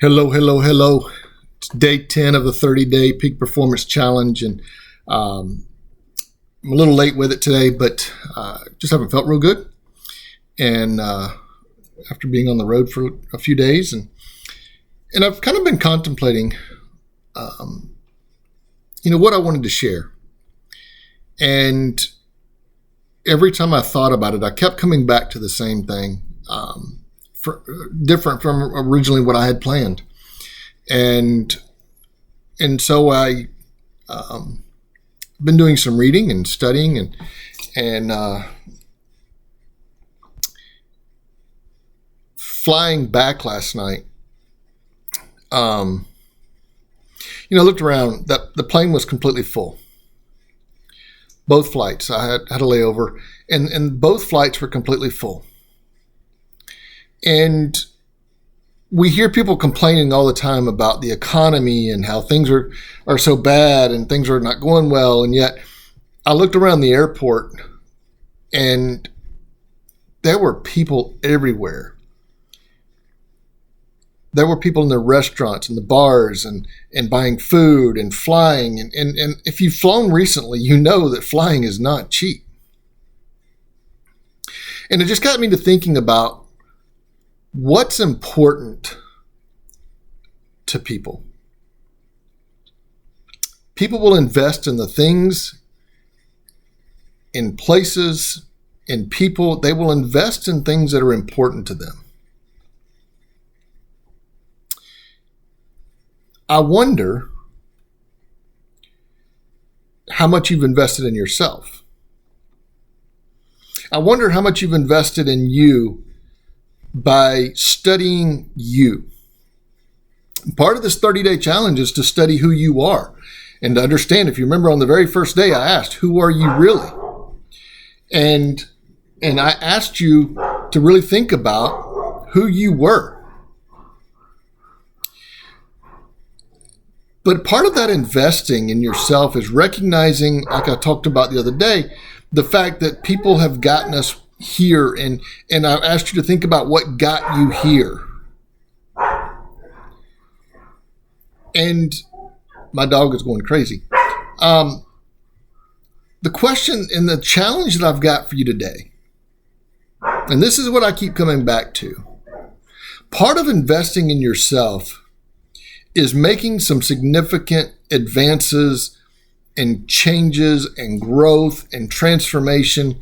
Hello, hello, hello. It's day 10 of the 30-day peak performance challenge, and I'm a little late with it today, but just haven't felt real good. And after being on the road for a few days, and I've kind of been contemplating, what I wanted to share. And every time I thought about it, I kept coming back to the same thing. Different from originally what I had planned, and so I been doing some reading and studying and flying back last night. I looked around. That the plane was completely full. Both flights. I had a layover, and both flights were completely full. And we hear people complaining all the time about the economy and how things are so bad and things are not going well. And yet I looked around the airport and there were people everywhere. There were people in the restaurants and the bars and buying food and flying. And if you've flown recently, you know that flying is not cheap. And it just got me to thinking about what's important to people. People will invest in the things, in places, in people. They will invest in things that are important to them. I wonder how much you've invested in yourself. I wonder how much you've invested in you by studying you. Part of this 30-day challenge is to study who you are and to understand. If you remember on the very first day, I asked, who are you really? And I asked you to really think about who you were. But part of that investing in yourself is recognizing, like I talked about the other day, the fact that people have gotten us here, and I asked you to think about what got you here. And my dog is going crazy. The question and the challenge that I've got for you today, and this is what I keep coming back to. Part of investing in yourself is making some significant advances and changes and growth and transformation.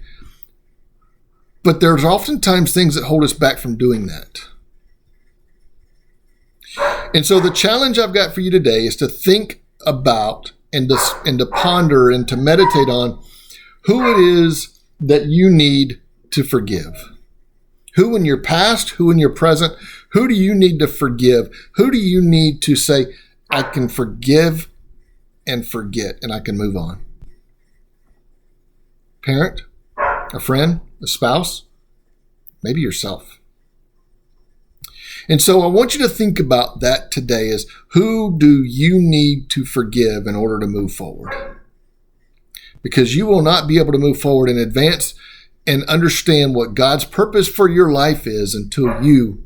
But there's oftentimes things that hold us back from doing that. And so the challenge I've got for you today is to think about and to ponder and to meditate on who it is that you need to forgive. Who in your past, who in your present, who do you need to forgive? Who do you need to say, I can forgive and forget and I can move on? Parent, a friend, a spouse, maybe yourself. And so I want you to think about that today is who do you need to forgive in order to move forward? Because you will not be able to move forward in advance and understand what God's purpose for your life is until you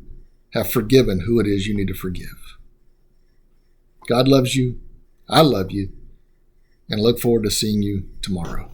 have forgiven who it is you need to forgive. God loves you. I love you. And I look forward to seeing you tomorrow.